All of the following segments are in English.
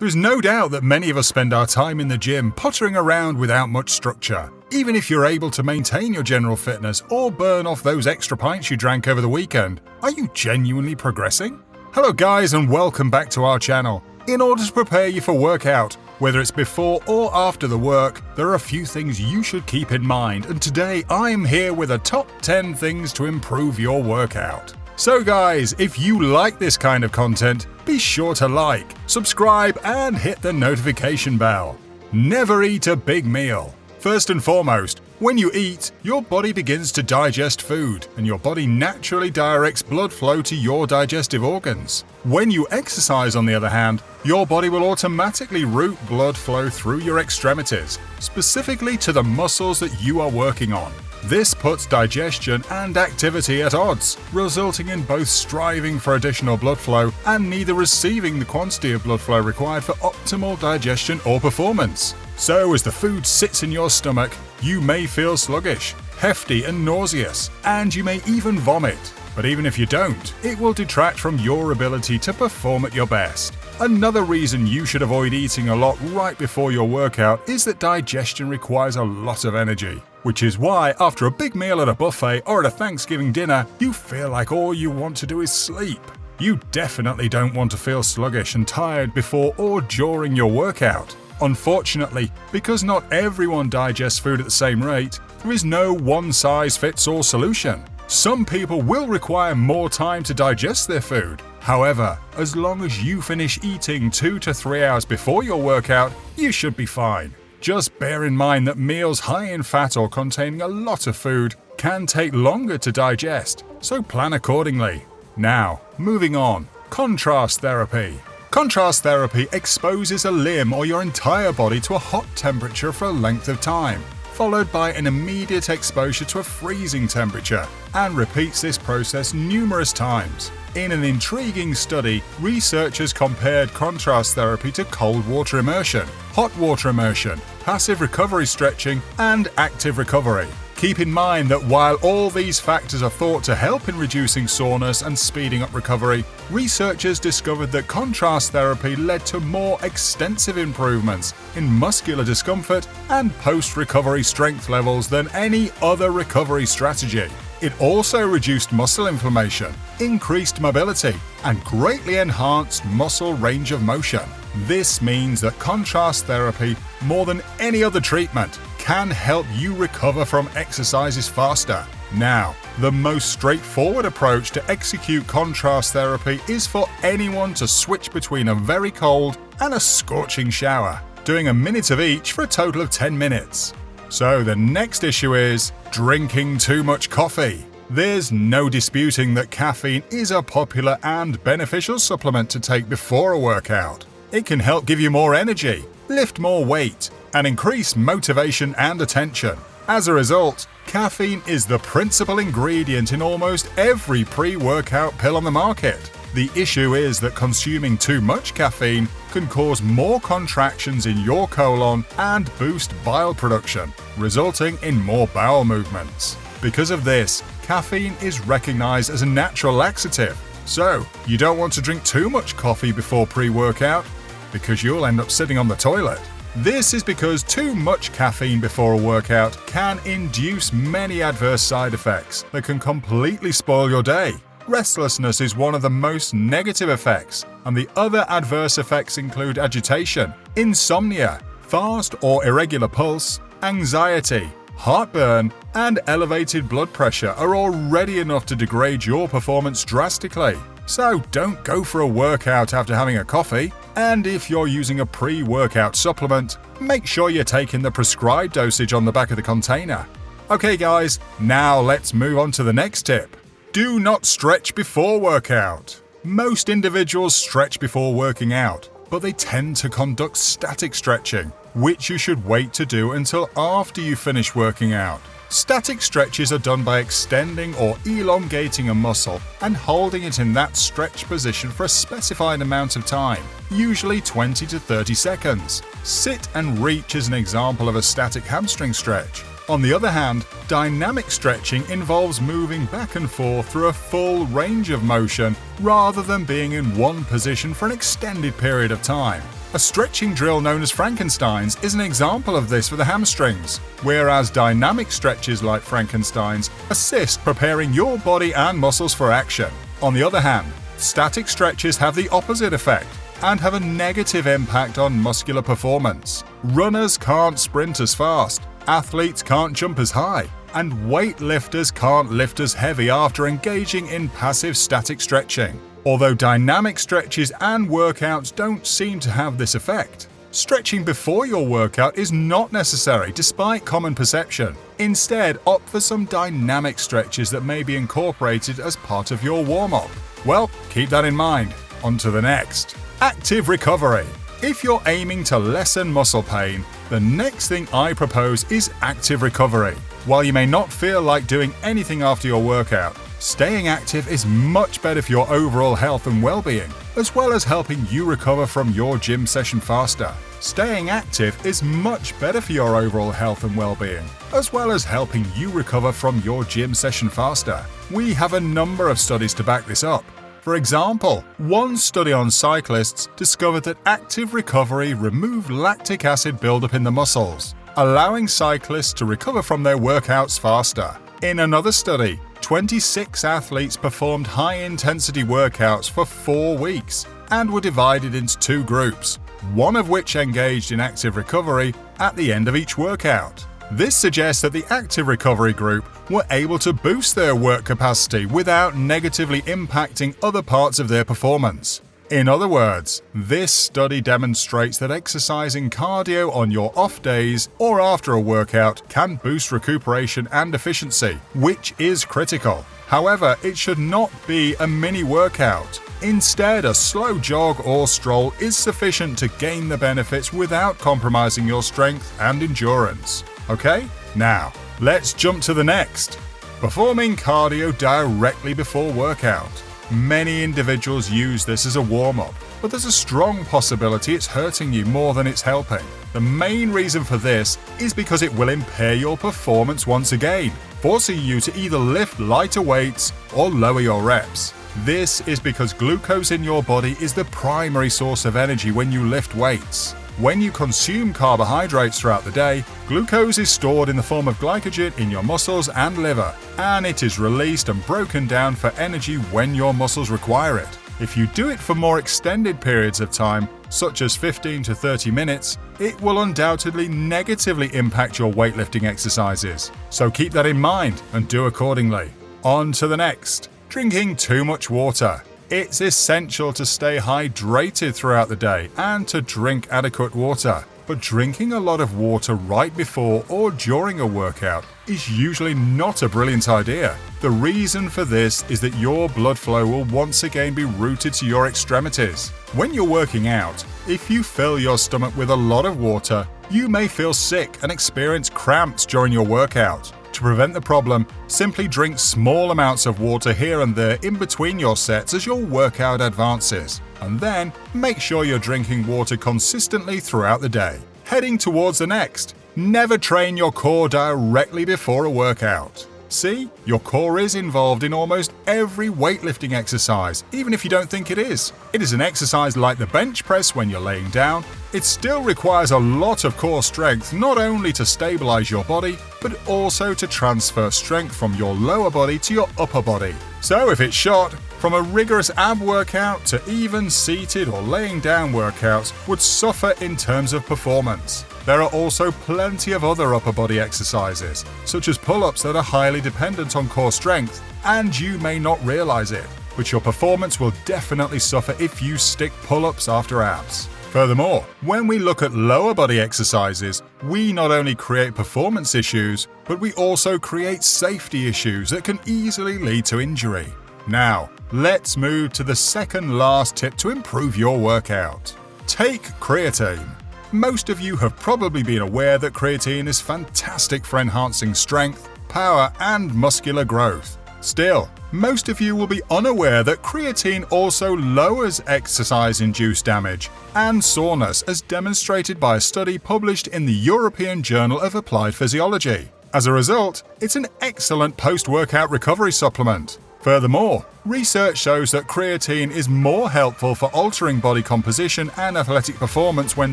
There's no doubt that many of us spend our time in the gym pottering around without much structure. Even if you're able to maintain your general fitness or burn off those extra pints you drank over the weekend, are you genuinely progressing? Hello guys and welcome back to our channel. In order to prepare you for workout, whether it's before or after the work, there are a few things you should keep in mind, and today I'm here with a top 10 things to improve your workout. So guys, if you like this kind of content, be sure to like, subscribe and hit the notification bell. Never eat a big meal. First and foremost, when you eat, your body begins to digest food, and your body naturally directs blood flow to your digestive organs. When you exercise, on the other hand, your body will automatically route blood flow through your extremities, specifically to the muscles that you are working on. This puts digestion and activity at odds, resulting in both striving for additional blood flow and neither receiving the quantity of blood flow required for optimal digestion or performance. So as the food sits in your stomach, you may feel sluggish, hefty and nauseous, and you may even vomit. But even if you don't, it will detract from your ability to perform at your best. Another reason you should avoid eating a lot right before your workout is that digestion requires a lot of energy, which is why after a big meal at a buffet or at a Thanksgiving dinner, you feel like all you want to do is sleep. You definitely don't want to feel sluggish and tired before or during your workout. Unfortunately, because not everyone digests food at the same rate, there is no one-size-fits-all solution. Some people will require more time to digest their food. However, as long as you finish eating 2 to 3 hours before your workout, you should be fine. Just bear in mind that meals high in fat or containing a lot of food can take longer to digest, so plan accordingly. Now, moving on, contrast therapy. Contrast therapy exposes a limb or your entire body to a hot temperature for a length of time, followed by an immediate exposure to a freezing temperature, and repeats this process numerous times. In an intriguing study, researchers compared contrast therapy to cold water immersion, hot water immersion, passive recovery stretching, and active recovery. Keep in mind that while all these factors are thought to help in reducing soreness and speeding up recovery, researchers discovered that contrast therapy led to more extensive improvements in muscular discomfort and post-recovery strength levels than any other recovery strategy. It also reduced muscle inflammation, increased mobility, and greatly enhanced muscle range of motion. This means that contrast therapy, more than any other treatment, can help you recover from exercises faster. Now, the most straightforward approach to execute contrast therapy is for anyone to switch between a very cold and a scorching shower, doing a minute of each for a total of 10 minutes. So the next issue is drinking too much coffee. There's no disputing that caffeine is a popular and beneficial supplement to take before a workout. It can help give you more energy, lift more weight, and increase motivation and attention. As a result, caffeine is the principal ingredient in almost every pre-workout pill on the market. The issue is that consuming too much caffeine can cause more contractions in your colon and boost bile production, resulting in more bowel movements. Because of this, caffeine is recognized as a natural laxative. So, you don't want to drink too much coffee before pre-workout, because you'll end up sitting on the toilet. This is because too much caffeine before a workout can induce many adverse side effects that can completely spoil your day. Restlessness is one of the most negative effects, and the other adverse effects include agitation, insomnia, fast or irregular pulse, anxiety, heartburn, and elevated blood pressure are already enough to degrade your performance drastically. So don't go for a workout after having a coffee, and if you're using a pre-workout supplement, make sure you're taking the prescribed dosage on the back of the container. Okay guys, now let's move on to the next tip. Do not stretch before workout. Most individuals stretch before working out, but they tend to conduct static stretching, which you should wait to do until after you finish working out. Static stretches are done by extending or elongating a muscle and holding it in that stretch position for a specified amount of time, usually 20 to 30 seconds. Sit and reach is an example of a static hamstring stretch. On the other hand, dynamic stretching involves moving back and forth through a full range of motion rather than being in one position for an extended period of time. A stretching drill known as Frankenstein's is an example of this for the hamstrings, whereas dynamic stretches like Frankenstein's assist preparing your body and muscles for action. On the other hand, static stretches have the opposite effect and have a negative impact on muscular performance. Runners can't sprint as fast, athletes can't jump as high, and weightlifters can't lift as heavy after engaging in passive static stretching. Although dynamic stretches and workouts don't seem to have this effect. Stretching before your workout is not necessary despite common perception. Instead, opt for some dynamic stretches that may be incorporated as part of your warm-up. Well, keep that in mind. On to the next. Active recovery. If you're aiming to lessen muscle pain, the next thing I propose is active recovery. While you may not feel like doing anything after your workout, staying active is much better for your overall health and well-being, as well as helping you recover from your gym session faster. Staying active is much better for your overall health and well-being, as well as helping you recover from your gym session faster. We have a number of studies to back this up. For example, one study on cyclists discovered that active recovery removed lactic acid buildup in the muscles, allowing cyclists to recover from their workouts faster. In another study, 26 athletes performed high-intensity workouts for 4 weeks and were divided into 2 groups, one of which engaged in active recovery at the end of each workout. This suggests that the active recovery group were able to boost their work capacity without negatively impacting other parts of their performance. In other words, this study demonstrates that exercising cardio on your off days or after a workout can boost recuperation and efficiency, which is critical. However, it should not be a mini workout. Instead, a slow jog or stroll is sufficient to gain the benefits without compromising your strength and endurance. Okay? Now, let's jump to the next. Performing cardio directly before workout. Many individuals use this as a warm-up, but there's a strong possibility it's hurting you more than it's helping. The main reason for this is because it will impair your performance once again, forcing you to either lift lighter weights or lower your reps. This is because glucose in your body is the primary source of energy when you lift weights. When you consume carbohydrates throughout the day, glucose is stored in the form of glycogen in your muscles and liver, and it is released and broken down for energy when your muscles require it. If you do it for more extended periods of time, such as 15 to 30 minutes, it will undoubtedly negatively impact your weightlifting exercises. So keep that in mind and do accordingly. On to the next. Drinking too much water. It's essential to stay hydrated throughout the day and to drink adequate water. But drinking a lot of water right before or during a workout is usually not a brilliant idea. The reason for this is that your blood flow will once again be routed to your extremities. When you're working out, if you fill your stomach with a lot of water, you may feel sick and experience cramps during your workout. To prevent the problem, simply drink small amounts of water here and there in between your sets as your workout advances, and then make sure you're drinking water consistently throughout the day. Heading towards the next, never train your core directly before a workout. See, your core is involved in almost every weightlifting exercise, even if you don't think it is. It is an exercise like the bench press when you're laying down. It still requires a lot of core strength, not only to stabilize your body, but also to transfer strength from your lower body to your upper body. So if it's shot, from a rigorous ab workout to even seated or laying down workouts would suffer in terms of performance. There are also plenty of other upper body exercises, such as pull-ups that are highly dependent on core strength, and you may not realize it, but your performance will definitely suffer if you stick pull-ups after abs. Furthermore, when we look at lower body exercises, we not only create performance issues, but we also create safety issues that can easily lead to injury. Now, let's move to the second last tip to improve your workout. Take creatine. Most of you have probably been aware that creatine is fantastic for enhancing strength, power, and muscular growth. Still, most of you will be unaware that creatine also lowers exercise-induced damage and soreness, as demonstrated by a study published in the European Journal of Applied Physiology. As a result, it's an excellent post-workout recovery supplement. Furthermore, research shows that creatine is more helpful for altering body composition and athletic performance when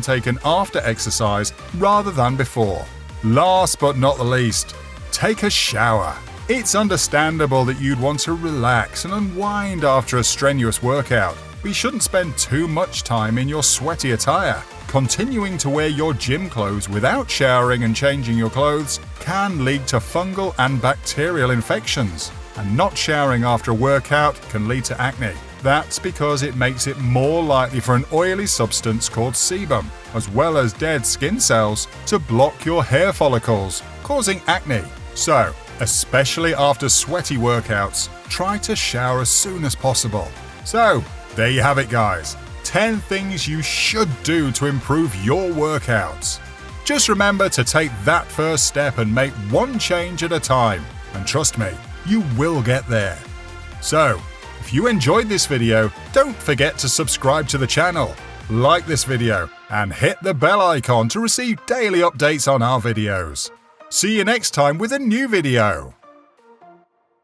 taken after exercise rather than before. Last but not the least, take a shower. It's understandable that you'd want to relax and unwind after a strenuous workout, but you shouldn't spend too much time in your sweaty attire. Continuing to wear your gym clothes without showering and changing your clothes can lead to fungal and bacterial infections. And not showering after a workout can lead to acne. That's because it makes it more likely for an oily substance called sebum, as well as dead skin cells, to block your hair follicles, causing acne. So, especially after sweaty workouts, try to shower as soon as possible. So, there you have it, guys. 10 things you should do to improve your workouts. Just remember to take that first step and make one change at a time. And trust me, you will get there. So, if you enjoyed this video, don't forget to subscribe to the channel, like this video, and hit the bell icon to receive daily updates on our videos. See you next time with a new video.